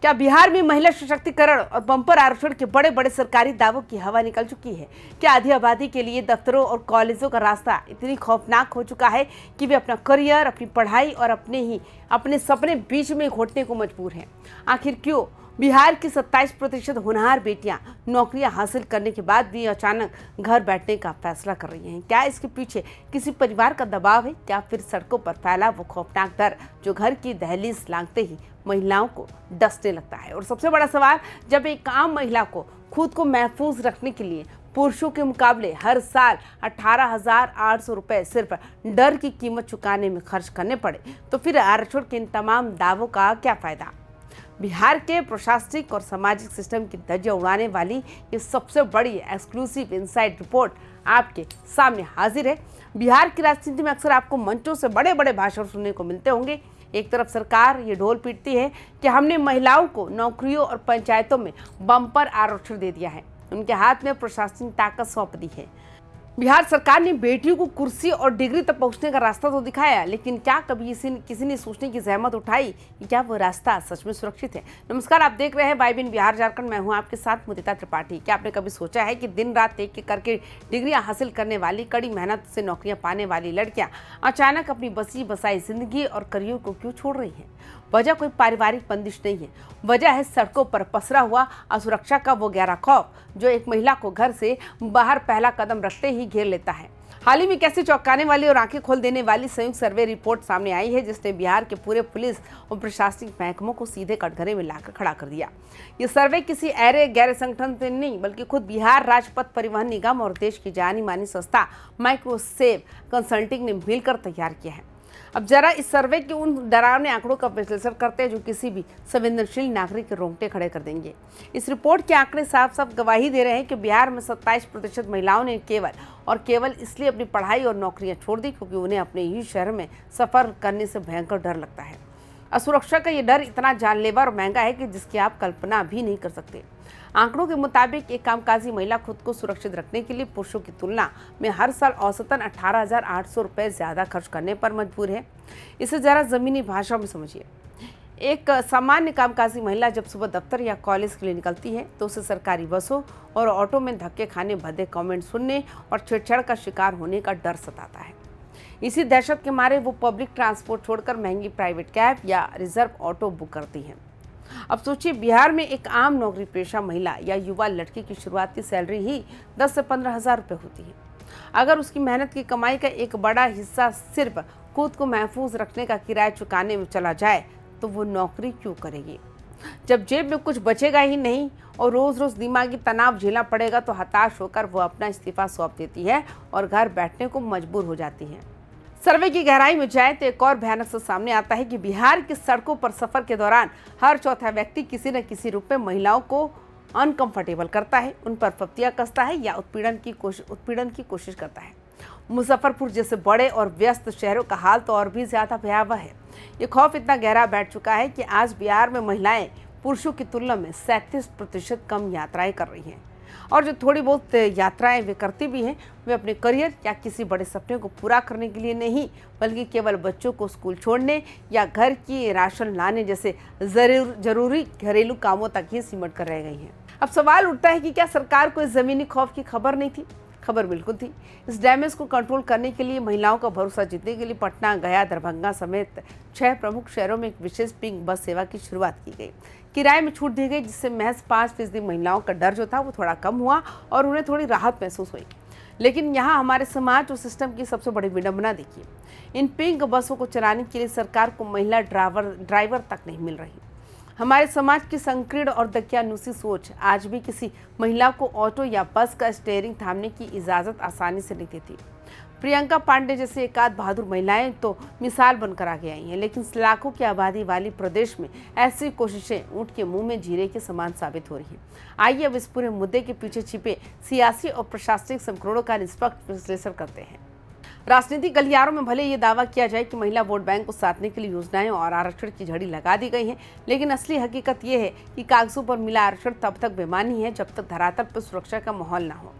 क्या बिहार में महिला सशक्तिकरण और बम्पर आरक्षण के बड़े बड़े सरकारी दावों की हवा निकल चुकी है? क्या आधी आबादी के लिए दफ्तरों और कॉलेजों का रास्ता इतनी खौफनाक हो चुका है कि वे अपना करियर, अपनी पढ़ाई और अपने सपने बीच में घोटने को मजबूर हैं? आखिर क्यों बिहार की 27% होनहार बेटियां नौकरियां हासिल करने के बाद भी अचानक घर बैठने का फैसला कर रही हैं? क्या इसके पीछे किसी परिवार का दबाव है, क्या फिर सड़कों पर फैला वो खौफनाक डर जो घर की दहलीज लांघते ही महिलाओं को डसने लगता है? और सबसे बड़ा सवाल, जब एक आम महिला को खुद को महफूज रखने के लिए पुरुषों के मुकाबले हर साल 18,800 रुपए सिर्फ डर की कीमत चुकाने में खर्च करने पड़े, तो फिर आरक्षण के इन तमाम दावों का क्या फायदा? बिहार के प्रशासनिक और सामाजिक सिस्टम की धज्जियां उड़ाने वाली ये सबसे बड़ी एक्सक्लूसिव इनसाइड रिपोर्ट आपके सामने हाजिर है। बिहार की राजनीति में अक्सर आपको मंचों से बड़े बड़े भाषण सुनने को मिलते होंगे। एक तरफ सरकार ये ढोल पीटती है कि हमने महिलाओं को नौकरियों और पंचायतों में बम्पर आरक्षण दे दिया है, उनके हाथ में प्रशासनिक ताकत सौंप दी है। बिहार सरकार ने बेटियों को कुर्सी और डिग्री तक पहुंचने का रास्ता तो दिखाया, लेकिन क्या कभी किसी ने सोचने की जहमत उठाई कि क्या वो रास्ता सच में सुरक्षित है? नमस्कार, आप देख रहे हैं वाइबिन बिहार झारखंड। मैं हूं आपके साथ मुदिता त्रिपाठी। क्या आपने कभी सोचा है कि दिन रात एक एक करके डिग्रियां हासिल करने वाली, कड़ी मेहनत से नौकरियां पाने वाली लड़कियां अचानक अपनी बसी बसाई जिंदगी और करियर को क्यों छोड़ रही हैं? वजह कोई पारिवारिक बंदिश नहीं है, वजह है सड़कों पर पसरा हुआ असुरक्षा का वो गहरा खौफ जो एक महिला को घर से बाहर पहला कदम रखते ही घेर लेता है। हाल ही में कैसी चौंकाने वाली और आंखें खोल देने वाली संयुक्त सर्वे रिपोर्ट सामने आई है, जिसने बिहार के पूरे पुलिस और प्रशासनिक महकमों को सीधे कटघरे में लाकर खड़ा कर दिया। ये सर्वे किसी ऐरे गैर संगठन से नहीं, बल्कि खुद बिहार राजपथ परिवहन निगम और देश की जानी मानी संस्था माइक्रोसेव कंसल्टिंग ने मिलकर तैयार किया है। अब जरा इस सर्वे के उन डरावने आंकड़ों का विश्लेषण करते हैं जो किसी भी संवेदनशील नागरिक के रोंगटे खड़े कर देंगे। इस रिपोर्ट के आंकड़े साफ साफ गवाही दे रहे हैं कि बिहार में 27% महिलाओं ने केवल इसलिए अपनी पढ़ाई और नौकरियां छोड़ दी क्योंकि उन्हें अपने ही शहर में सफर करने से भयंकर डर लगता है। असुरक्षा का ये डर इतना जानलेवा और महंगा है कि जिसकी आप कल्पना भी नहीं कर सकते। आंकड़ों के मुताबिक एक कामकाजी महिला खुद को सुरक्षित रखने के लिए पुरुषों की तुलना में हर साल औसतन 18,800 रुपए ज्यादा खर्च करने पर मजबूर है। इसे जरा जमीनी भाषा में समझिए। एक सामान्य कामकाजी महिला जब सुबह दफ्तर या कॉलेज के लिए निकलती है तो उसे सरकारी बसों और ऑटो में धक्के खाने, भद्दे कमेंट सुनने और छेड़छाड़ का शिकार होने का डर सताता है। इसी दहशत के मारे वो पब्लिक ट्रांसपोर्ट छोड़कर महंगी प्राइवेट कैब या रिजर्व ऑटो बुक करती हैं। अब सोचिए, बिहार में एक आम नौकरी पेशा महिला या युवा लड़की की शुरुआती सैलरी ही 10 से 15,000 रुपये होती है। अगर उसकी मेहनत की कमाई का एक बड़ा हिस्सा सिर्फ खुद को महफूज रखने का किराया चुकाने में चला जाए तो वो नौकरी क्यों करेगी? जब जेब में कुछ बचेगा ही नहीं और रोज रोज दिमागी तनाव झेलना पड़ेगा तो हताश होकर वो अपना इस्तीफा सौंप देती है और घर बैठने को मजबूर हो जाती है। सर्वे की गहराई में जाए तो एक और भयानक सा सामने आता है कि बिहार की सड़कों पर सफर के दौरान हर चौथा व्यक्ति किसी न किसी रूप में महिलाओं को अनकंफर्टेबल करता है, उन पर फप्तियां कसता है या उत्पीड़न की कोशिश करता है। मुजफ्फरपुर जैसे बड़े और व्यस्त शहरों का हाल तो और भी ज्यादा भयावह है। ये खौफ इतना गहरा बैठ चुका है कि आज बिहार में महिलाएं पुरुषों की तुलना में 37% कम यात्राएं कर रही हैं, और जो थोड़ी बहुत यात्राएं वे करती भी हैं वे अपने करियर या किसी बड़े सपने को पूरा करने के लिए नहीं, बल्कि केवल बच्चों को स्कूल छोड़ने या घर की राशन लाने जैसे जरूरी घरेलू कामों तक ही सिमट कर रह गई हैं। अब सवाल उठता है कि क्या सरकार को इस जमीनी खौफ की खबर नहीं थी? खबर बिल्कुल थी। इस डैमेज को कंट्रोल करने के लिए, महिलाओं का भरोसा जीतने के लिए पटना, गया, दरभंगा समेत 6 प्रमुख शहरों में एक विशेष पिंक बस सेवा की शुरुआत की गई। किराए में छूट दी गई, जिससे महज 5% महिलाओं का डर जो था वो थोड़ा कम हुआ और उन्हें थोड़ी राहत महसूस हुई। लेकिन यहाँ हमारे समाज और सिस्टम की सबसे बड़ी विडंबना देखिए, इन पिंक बसों को चलाने के लिए सरकार को महिला ड्राइवर तक नहीं मिल रही। हमारे समाज की संकीर्ण और दकियानुसी सोच आज भी किसी महिला को ऑटो या बस का स्टीयरिंग थामने की इजाज़त आसानी से नहीं देती। प्रियंका पांडे जैसे एकाध बहादुर महिलाएं तो मिसाल बनकर आगे आई हैं, लेकिन लाखों की आबादी वाली प्रदेश में ऐसी कोशिशें ऊंट के मुंह में जीरे के समान साबित हो रही हैं। आइए अब इस पूरे मुद्दे के पीछे छिपे सियासी और प्रशासनिक समीकरणों का निष्पक्ष विश्लेषण करते हैं। राजनीतिक गलियारों में भले ये दावा किया जाए कि महिला वोट बैंक को साधने के लिए योजनाएं और आरक्षण की झड़ी लगा दी गई है, लेकिन असली हकीकत ये है कि कागजों पर मिला आरक्षण तब तक बेमानी है जब तक धरातल पर सुरक्षा का माहौल ना हो।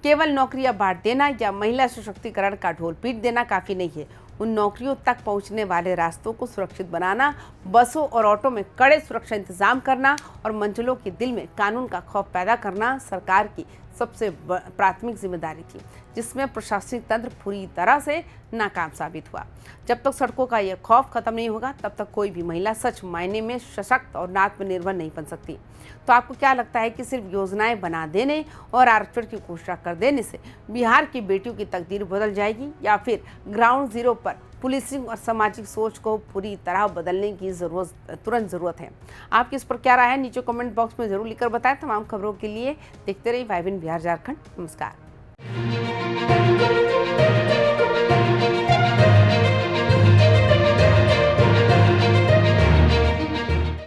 केवल नौकरियां बांट देना या महिला सशक्तिकरण का ढोल पीट देना काफी नहीं है। उन नौकरियों तक पहुंचने वाले रास्तों को सुरक्षित बनाना, बसों और ऑटो में कड़े सुरक्षा इंतजाम करना और मंजिलों के दिल में कानून का खौफ पैदा करना सरकार की सबसे प्राथमिक जिम्मेदारी थी, जिसमें प्रशासनिक तंत्र पूरी तरह से नाकाम साबित हुआ। जब तक सड़कों का यह खौफ खत्म नहीं होगा, तब तक कोई भी महिला सच मायने में सशक्त और आत्मनिर्भर नहीं बन सकती। तो आपको क्या लगता है कि सिर्फ योजनाएं बना देने और आरक्षण की घोषणा कर देने से बिहार की बेटियों की तकदीर बदल जाएगी, या फिर ग्राउंड जीरो पर पुलिसिंग और सामाजिक सोच को पूरी तरह बदलने की तुरंत जरूरत है? आपकी इस पर क्या राय है, नीचे कमेंट बॉक्स में जरूर लिखकर बताएं। तमाम खबरों के लिए देखते रहिए वाई विन बिहार झारखंड। नमस्कार।